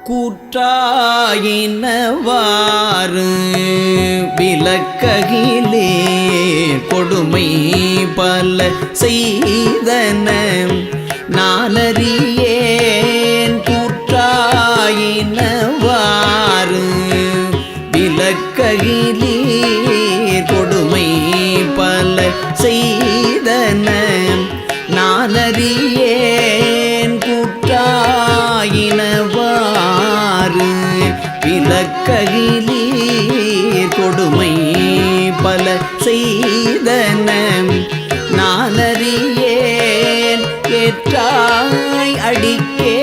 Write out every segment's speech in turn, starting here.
கூற்றாயினவாறு விலக்ககிலே கொடுமை பல செய்தன நானறியேன். கூற்றாயினவாறு விலக்ககிலே கொடுமை பல செய்தன நானறியேன். கூற்றாயினவாறு விலக்ககிலே கொடுமை பல செய்தன நானறியேன். ஏற்றாய் அடிக்கே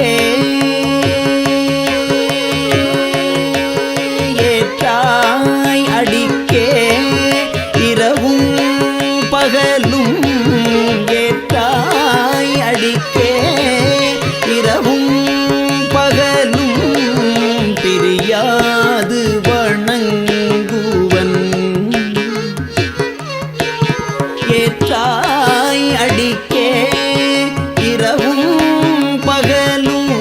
ஏற்றாய் அடிக்கே இரவும் பகலும் ஏற்றாய் அடிக்கே இரவும் பகலும் பிரியாது வணங்குவன். ஏற்றாய் அடிக்கே இரவும் பகலும்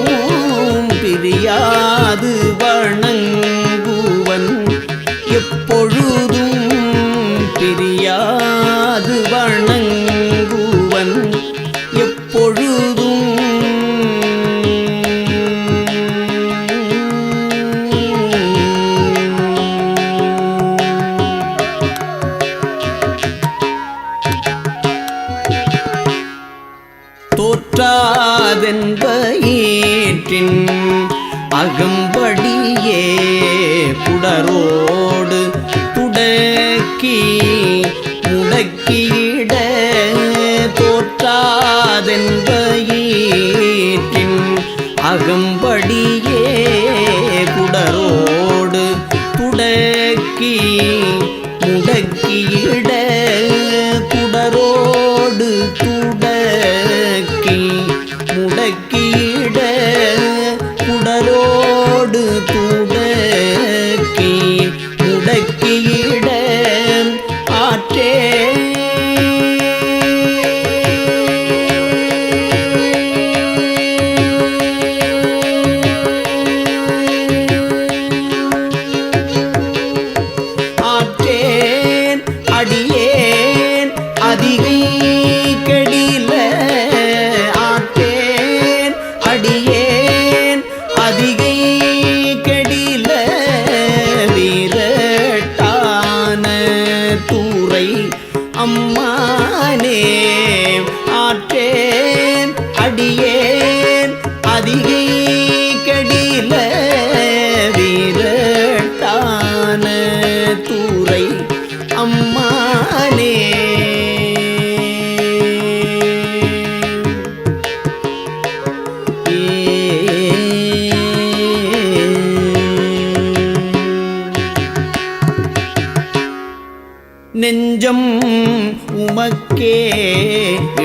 பிரியாது வணங்குவன். எப்பொழுதும் பிரியாது வணங்குவன். எப்பொழுதும் தோற்றாதென்பயிற்றின் அகம்படியே குடரோடு துடக்கி முடக்கிட. தோற்றாதென்பயிற்றின் அகம்படியே குடரோடு துடக்கி முடக்கிட. குடரோடு துடக்கி முடக்கிட. குடரோடு துடக்கி முடக்கிட. ஆற்றே ஆற்றேன் அடியேன் அதிகை கெடில. ஆற்றேன் அடியேன் அதிகை கெடில. வீரட்டான தூரை அம்மானே. ஆற்றேன் அடியேன் அதிகை கெடில. வீரட்டான தூரை அம்மானே. நெஞ்சம் உமக்கே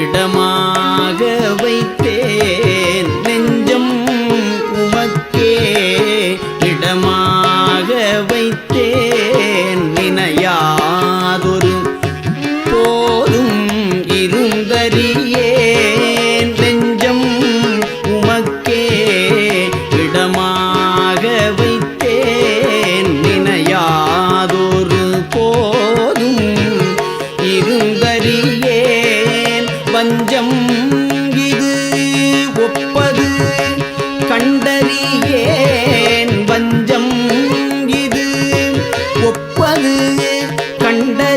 இடமாக வைத்தேன். நெஞ்சம் உமக்கே இடமாக வைத்தேன். நினையாதொரு போதும் இருந்தறியேன். நெஞ்சம் உமக்கே இடமாக வைத்தேன். நினையாதொரு போதும் இருந்தறியேன். வஞ்சம் இது ஒப்பது கண்டறியேன். வஞ்சம் இது ஒப்பது கண்டறியேன்.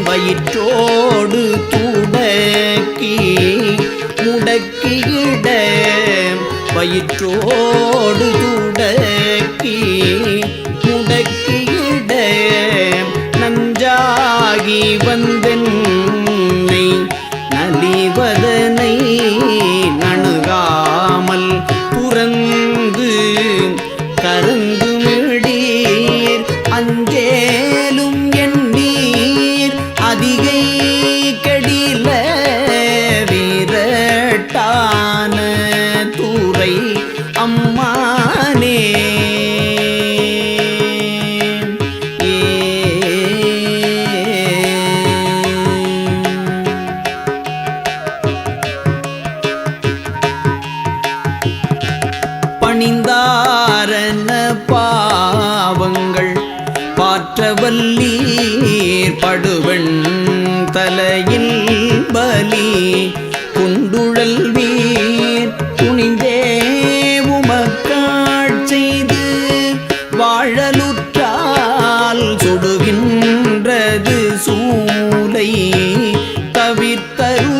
வயிற்றோடு துடக்கி முடக்கிட. வயிற்றோடு துடக்கி முடக்கிட. நஞ்சாகி வந்தென்னை நலிவதனை நணுகாமல் துறந்து கரந்து மிடீர். அஞ்சேலும் எண்ணீர் அதிகை கெடில. வீரட்டான தூரை அம்மானே.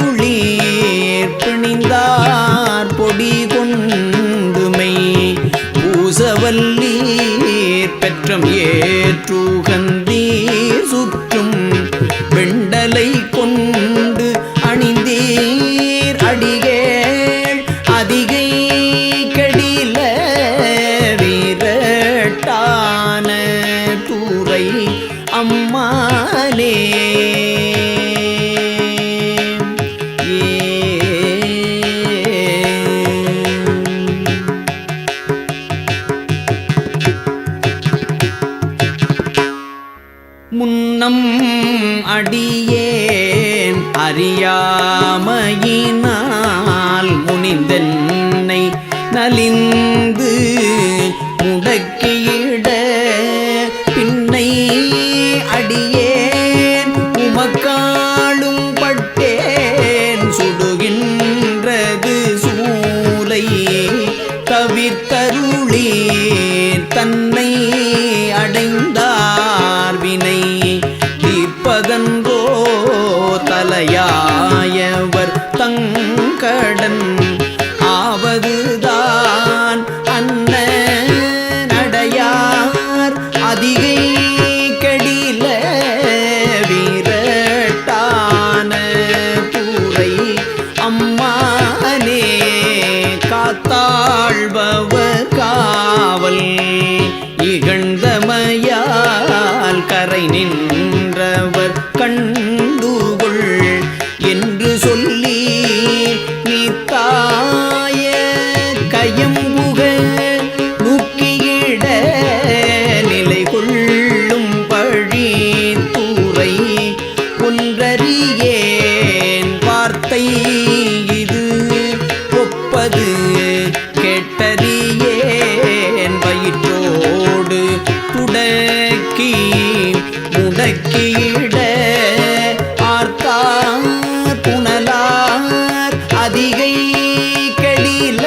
தவித்தருளீர் பிணிந்தார் பொடி கொண்டுமை பூசவல்லீர் பெற்றம் ஏற்றுகந்தீர் சுற்றும் வெண்டலை கொண்டு அணிந்தீர் அடிகேள் அதிகை கடில வீரட்டான தூரை அம்மானே. முன்னம் அடியேன் அறியாமையினால் முனிந்தென்னை நலிந்து முடக்கியிட பின்னை அடியேன் உமக்காளும் பட்டேன் சுடுகின்றது சூலை தவித்தருளீர் தன்னை அடைந்தார் வினை தீர்ப்பதன்றோ தலையாயவர் தங்கடன் ஆவதுதான் அன்ன நடையார் அதிகை கடில வீரட்டான பூரை அம்மானே. காத்தாழ்பவர் காவல் இகழ்ந்தமையால் கரை நின்றவர் கண்டுகொள் என்று சொல்லி நீத்தாய கயம்புக நூக்கியிட நிலை கொள்ளும் பழி தூரை ஒன்றறியேன் வார்த்தை இது ஒப்பது கேட்டறியேன் வயிற்றோடு துடக்கி முடக்கியிட ஆர்த்தார் புனலார் அதிகை கடில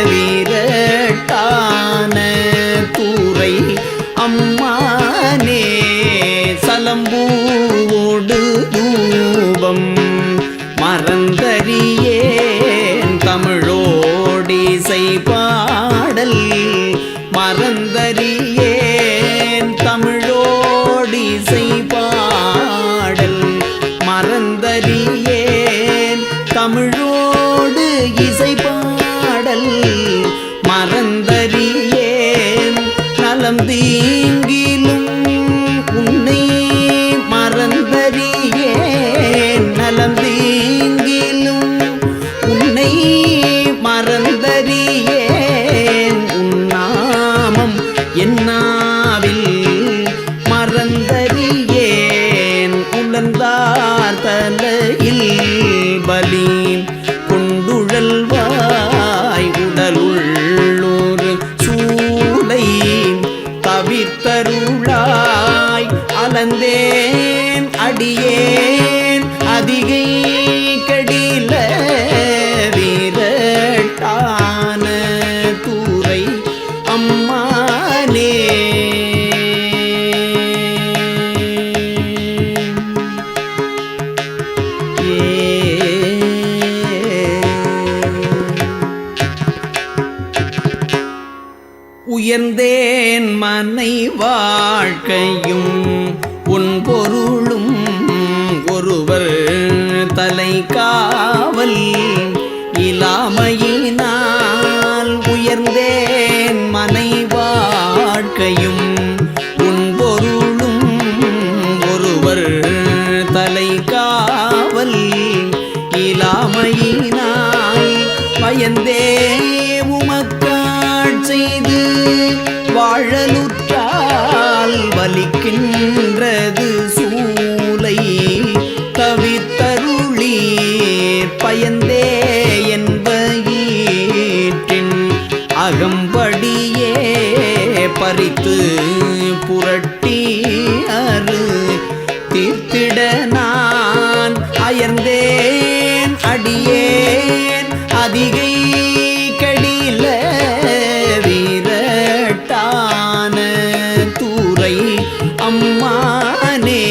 வீரட்டான தூரை அம்மானே. சலம்பூவோடு தூபம் மறந்தறியேன் தமிழோடிசை பாடல் மறந்தறியேன் தமிழோடிசை பாடல் மறந்தறியேன் தமிழோடு இசை பாடல் மறந்தறியேன் நலம் தீங்கிலும் உன்னை மறந்தறியேன் நலம் தீங்கிலும் உன்னை மறந்தறியேன் உன்னாமம் என்னாவில் மறந்தறியேன் உலர்ந்தார் தலையில் பலி கொண்டுழல்வாய் உடலுள்ளூர் சூளை தவித்தருளாய் அலந்தேன் அடியேன் அதிகை கடில வீரட்டான தூரை அம்மானே. உயர்ந்தேன் மனை வாழ்க்கையும் உன் பொருளும் ஒருவர் தலை காவல் இலாமையினால் உயர்ந்தேன் மனை வாழ்க்கையும் உன் பொருளும் ஒருவர் தலை காவல் இலாமையினால் பயந்தே உமக்காட் செய்து வாழலுற்றால் வலிக்கின்றது சூலை தவித்தருளீர் பயந்தே என்பயிற்றின் அகம்படியே பறித்து புரட்டி அரு தீர்த்திட நான் அயர்ந்தேன் அடியேன் அதிகை கடில வீரட்டான தூரை அம்மானே.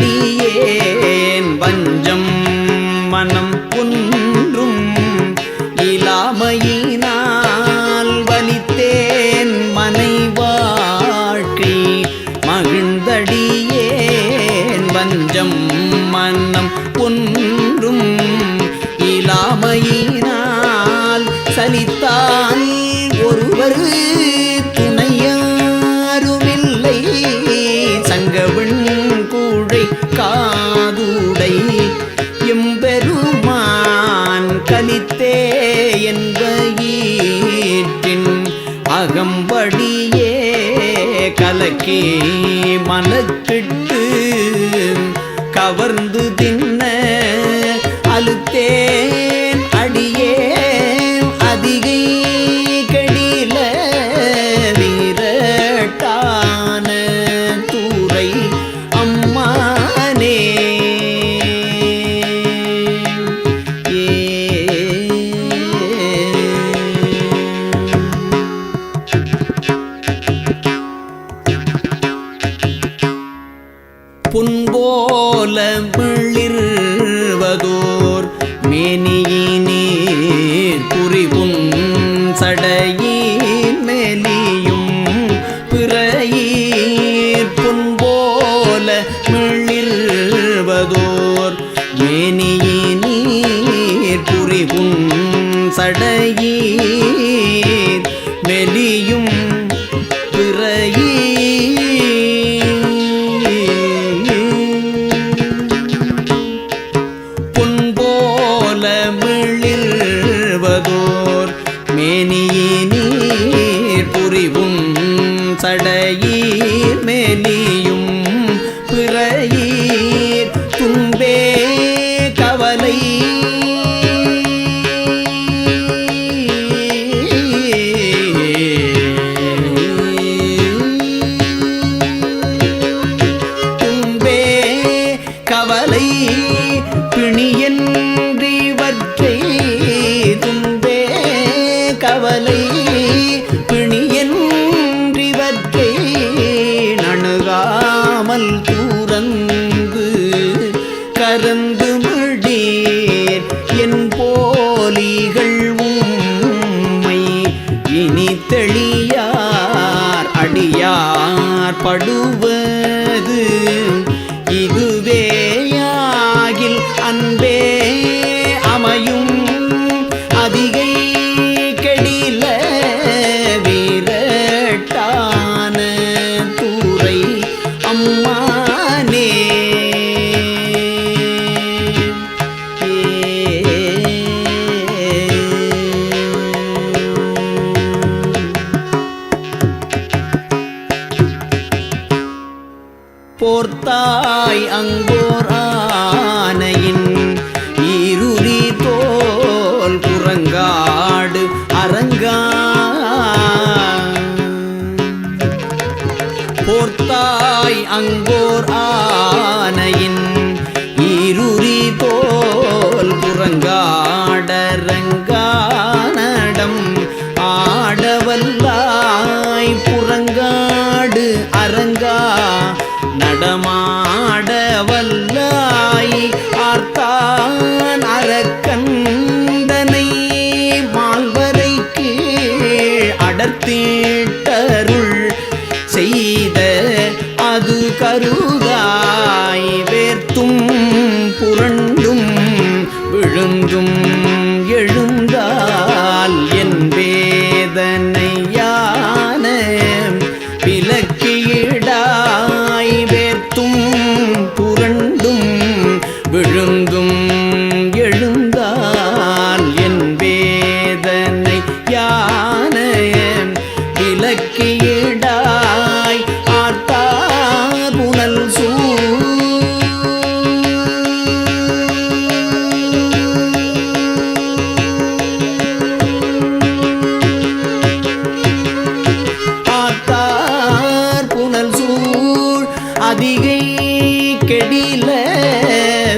மகிழ்ந்தடியேன் வஞ்சம் மனம் ஒன்றும் இலாமையினால் வலித்தேன் மனை வாழ்க்கை மகிழ்ந்தடியேன் வஞ்சம் மனம் ஒன்றும் இலாமையினால் சலித்தால் ஒருவர் துணையாருமில்லை சங்கவன் கூழை காதுடை எம்பெருமான் கலித்தே என்பயிற்றின் அகம்படியே கலக்கி மனத்திட்டு கவர்ந்து தின்ன அழுத்தேன் அடியே அதிகை கெடில வீரட்டான தூரை அம்மானே புன்போல மிளிர்வதோர் மேனியினீர் புரிபுன் சடையின் மேலியும் பிறையீர் புன்போல மிளிர்வதோர் மேனியினீர் புரிபுன் சடையீர் மெலியும் மிளிர்வதோர் மேனியினீர் புரிவும் சடையீர் மேலியும் பிறையீர் துன்பே கவலை துன்பே கவலை பிணியன்றிவற்றை துன்பே கவலை பிணியன்றிவற்றை நணுகாமல் தூரந்து கரந்து மிடீர் என் போலிகள் உம்மை இனி தெளியார் அடியார் படுவது இதுவேயாகில் அன்பே அமையும் அதிகை கெடில வீரட்டான தூரை அம்மானே போர்த்தாய் அங்கோர் ஆனையின் ஈருரி தோல் புறங்காடு அரங்கா போர்த்தாய் அங்கோர் ஆனையின் ஈருரி தோல் புறங்காடரங்கா நடம் ஆடவல்லாய் புறங்காடு அரங்கா நடமாடவல்லாய் ஆர்த்தான் அரக்கந்தனை மால்வரை கீழ் அடர்த்தீட்டருள் செய்த அது கருதாய் வேர்த்தும் புரண்டும் விழுந்தும் எழுந்தால் என் வேதனையான விலக்கிடாய் வேர்த்தும் புரண்டும் விழுந்தும் எழுந்தால் என் வேதனையான விலக்கிடாய் ஆர்த்தார் புனல் சூழ் அதிகை கெடில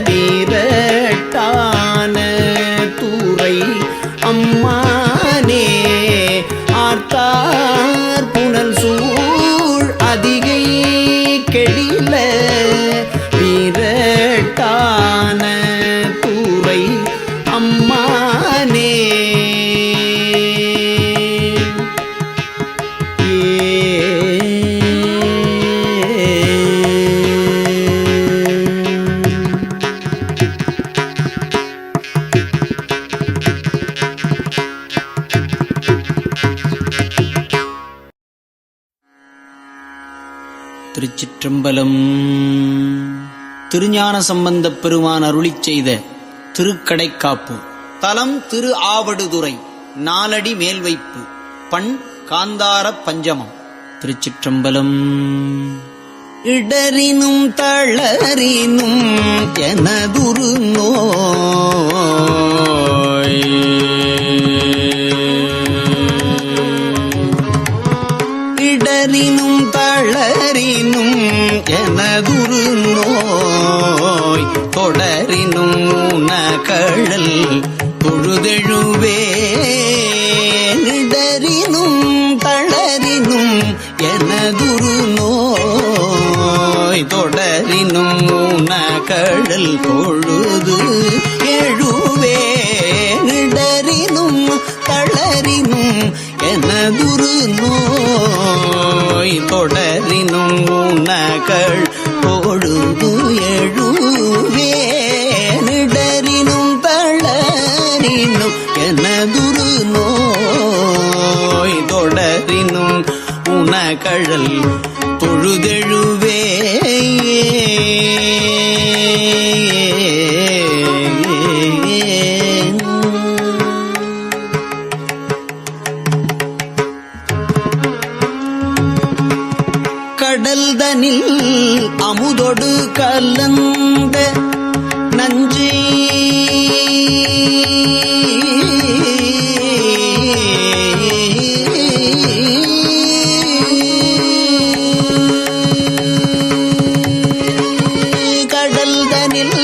வீரட்டான தூரை அம்மானே ஆர்த்தார் புனல் சூழ் அதிகை கெடில வீர திருச்சிற்றம்பலம். திருஞான சம்பந்தப் பெருமான் அருளிச் செய்த திருக்கடைக்காப்பு. தலம் திரு ஆவடுதுறை. நாலடி மேல்வைப்பு. பண் காந்தார பஞ்சமம். திருச்சிற்றம்பலம். இடரினும் தளரினும் எனதுரு நோய் இடரினும் தளரினும் எனதுரு நோய் தொடரினும் உனகழல் தொழுதெழுவே இடரினும் தளரினும் எனதுரு நோய் தொடரினும் உனகழல் தொழுது எழுவே இடரினும் தளரினும் எனதுரு நோய் தொடரினும் உனகள் பொழுது எழுவே இடரினும் தளரினும் எனதுரு நோய் தொடரினும் உனகழல் தொழுதெழுவே கடல்தனில் அமுதொடு கலந்த நஞ்சு கடல்தனில்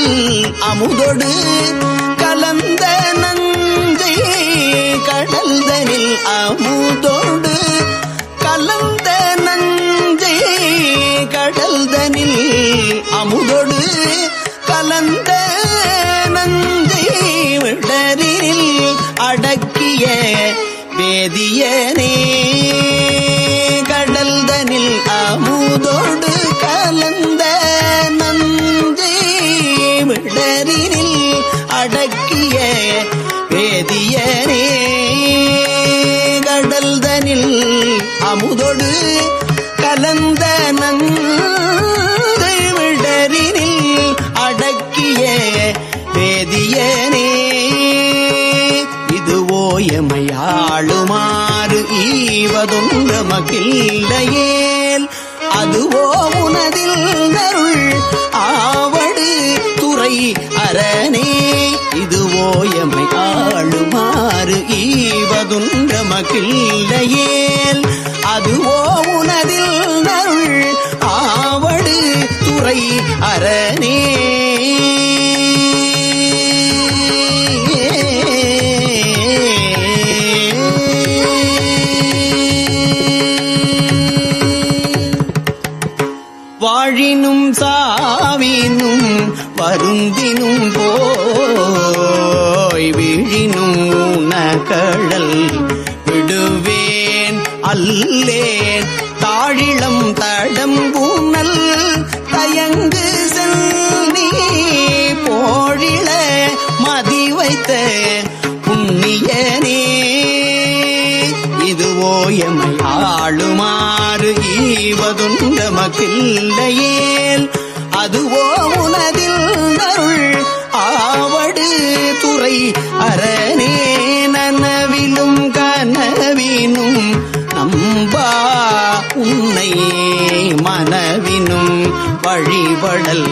அமுதொடு கலந்த நஞ்சை கடல்தனில் அமுதொடு கலந்த நஞ்சை கடல்தனில் அமுதொடு கலந்த நஞ்சை விடரில் அடக்கிய வேதியனே கடல்தனில் அமுதொடு கலந்த நஞ்சை விடரில் அடக்கிய வேதியனே கடல்தனில் அமுதொடு கலந்த நஞ்சை விடரில் அடக்கிய வேதியனே இதுவோ எமையாளுமாறு ஈவதொன்ற மகிழ்லையேல் அதுவோ உனதில் நருள் ஆவடு துறை அரணே இதுவோ எமை ஆளுமாறு ஈவதொன்ற மகிழ்லையேல் அதுவோ உனதில் நருள் ஆவடு துறை அரணே வாழினும் சாவினும் வருந்தினும் போய் விழினும் உனகழல் விடுவேன் அல்லேன் தாழிளம் தடம்பூனல் தயங்கு செல்நீ போழிள மதி வைத்த புண்ணியனே இதுவோ எமை ஆளுமாறு ஈவதொன்ற மகிழ்லையேல் அதுவோ உனதில் நருள் ஆவடு துறை அரணே நனவிலும் கனவினும் நம்பா உன்னை மனவினும் வழிபடல்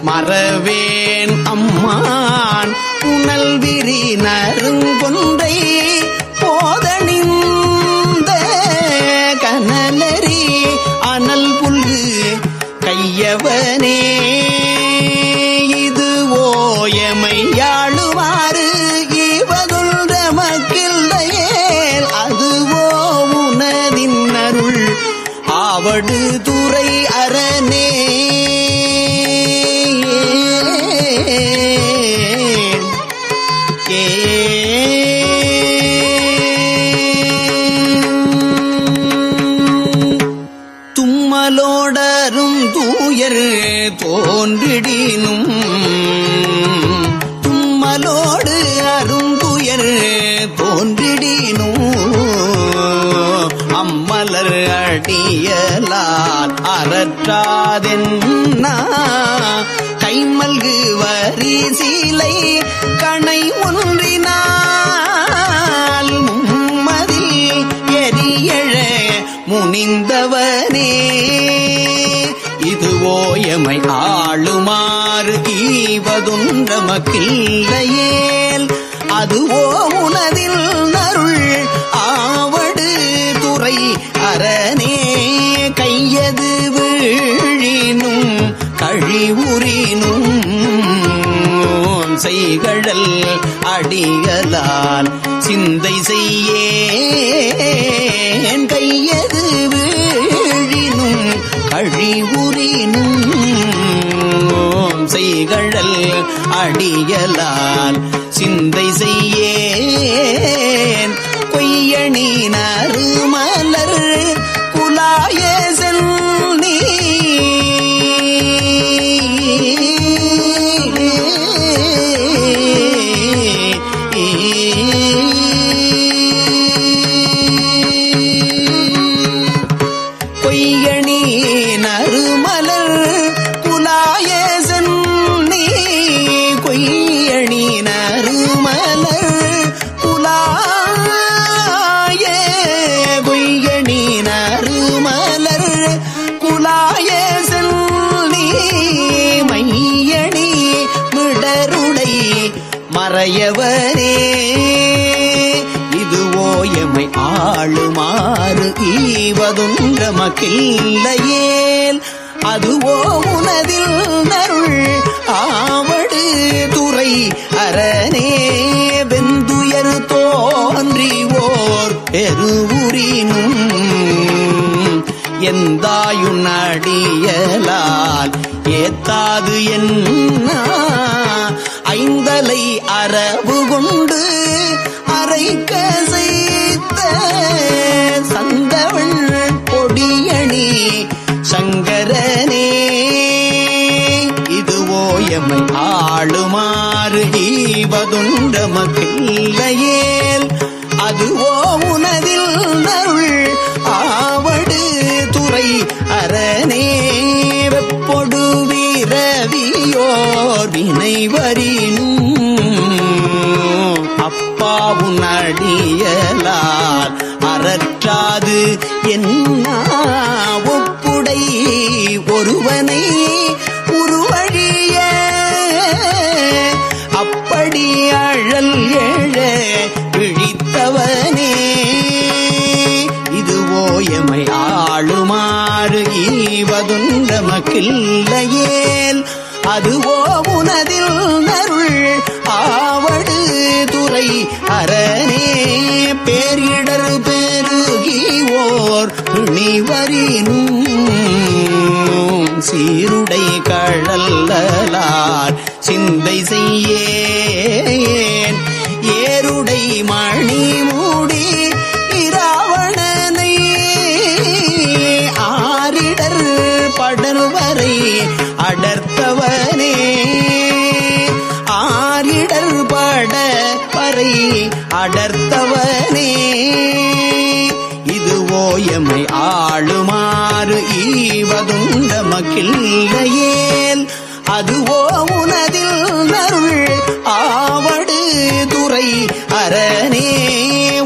மறவேன் அம்மான் புனல் விரி நறுங்கொன்றை போதணிந்த கனலரி அனல் புல்கு கையவனே இது ஓயமையாளுமாறு ஈவதொன்ற மகிழ்லையேல் அதுவோ உனதின் அருள் ஆவடு துறை அரணே தும்மலோடரும் தூயர் தோன்றிடினும் தும்மலோடு அருந்துயர் தோன்றிடினும் அம்மலர் அடியலால் அறற்றாதென்னா கைமல்கு வரி சீலை கணை ஒன்றினால் மும்மதில் எரியழ முனிந்தவனே இதுவோ எமை ஆளுமாறு ஈவதொன்றமக்கில்லையேல் அதுவோ உனதில் நருள் ஆவடு துறை அரணே கையது வீழினும் கழிவுறினும் செய்கழல் அடிகளால் சிந்தை செய்யேன் கையது வீழினும் கழிவுறினும் செய்கழல் அடிகளால் சிந்தை செய்யேன் கொய்யணி நறுமலர் குலாய செல்நீ கொய்யணி நறுமலர் குலாய செல்நீ கொய்யணி நறுமலர் குலாய கொய்யணி நறுமலர் குலாய செல்நீ மையணி மிடருடை மறையவனே இதுவோ எமை ஆளுமாறு ஈவதொன்றமக்கில்லையேல் அதுவோ உனதில் நருள் ஆவடு துறை அரணே வெந்துயர் தோன்றிவோர் பெருவுரினும் எந்தாயுன் அடியலால் ஏத்தாது என்ன ஐந்தலை அரவு கொண்டு அரைக்க செய்த சந்தவள் பொடியணி சங்கரனே இதுவோ எமை ஆளுமாறு ஈவதொன்றமக்கில்லையேல் அதுவோ உனதில் நருள் ஆவடு துறை அரணே வெப்பொடு வீரவியோர் வினைவரினும் அப்பாவுன் அடியலால் அறற்றாது என்ன ஒப்புடை ஒருவனை உருவழிய அப்படி அழல் எழ விழித்தவனே இதுவோ எமை ஆளுமாறு ஈவதொன்றமக்கில்லையேல் அதுவோ உனதில் நருள் ஆவடு துறை அரணே பேரிடர் பெருகிவோர் துணிவரினும் சீருடை கழல்லார் சிந்தை செய்யேன் ஏருடை மணி மூடி இராவணனை ஆரிடர் படர்வரை அடர்த்தவனே ஆரிடர் பட பறை அடர்த்தவனே இதுவோ எமை ஆளுமாறு ஈவதொன்றமக்கில்லையேல் அதுவோ உனதில் நருள் ஆவடு துறை அரணே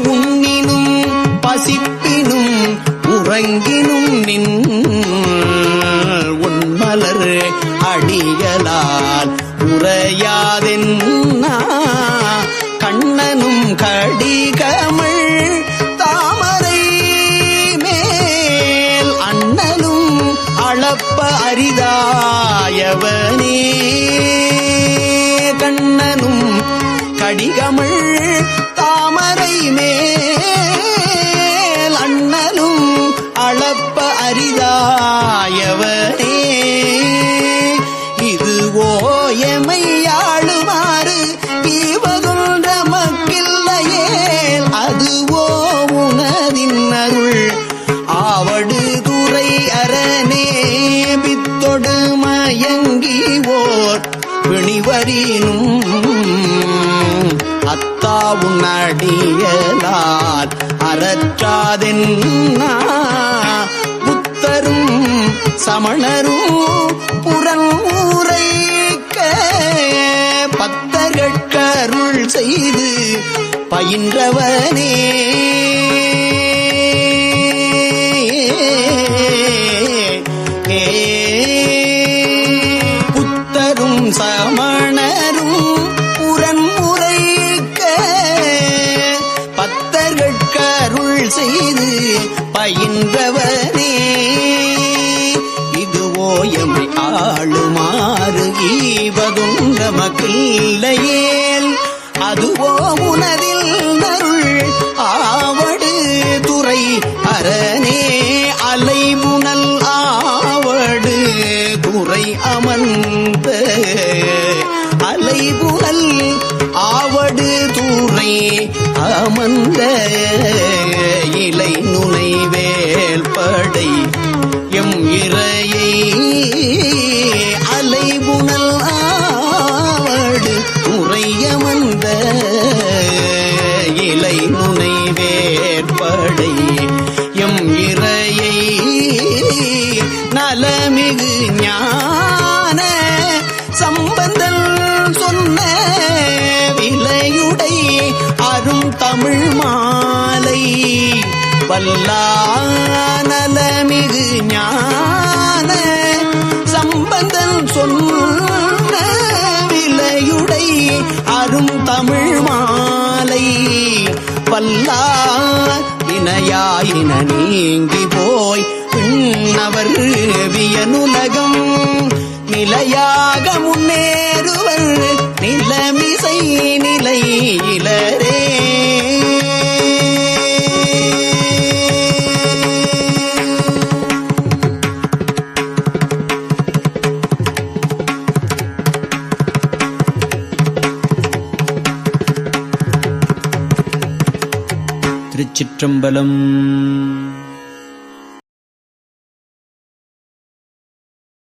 உண்ணினும் பசிப்பினும் உறங்கினும் நின் உன்மலர் அடிகளால் உரையாதென்னா கண்ணனும் கடிகமள் தாமரை மேல் அண்ணலும் அளப்ப அரிதாயவனே கண்ணனும் கடிகமள் தாமரை மேல் அண்ணலும் அளப்ப அரிதாயவனே இதுவோ எமையாளுமாறு ஈவதொன்றமக்கில்லையேல் அதுவோ உனதின் அருள் ஆவடு துறை அரணே பித்தொடு மயங்கிவோர் பிணிவரினும் அத்தாவுன் அடியலார் அறற்றாதென்னா புத்தரும் சமணரும் புறமுரைக்க பத்தர்கட்கருள் செய்து பயின்றவனே புத்தரும் சமணரும் புறமுரைக்க பத்தர்கட்கருள் செய்து பயின்றவனே இதுவோ எம்மை ஆளுமாறு ஈவதும் நமக்கில்லையேல் அதுவோ உனதில் நருள் ஆவடு துறை அரணே அலைமுனல் ஆவடு துறை அமர்ந்த அலைமுனல் ஆவடு துறை அமர்ந்த இலை நுனை வேல்படை எம் இறையை அலைமுனல் ஆவடு துறையமர்ந்த இலை நுனை வேற்படை எம் இறையை நலமிகு ஞான சம்பந்தன் சொன்ன விலையுடை அரும் தமிழ் மாலை வல்லானலமிகு ஞான சம்பந்தன் சொன்ன விலையுடை அரும் தமிழ் மாலை பல்லா வினையாயின நீங்கி போய் பின்னவர் வியனுலகம் நிலையாக முன்னேறுவர் நிலமிசை நிலையிலரே திருச்சிற்றம்பலம்.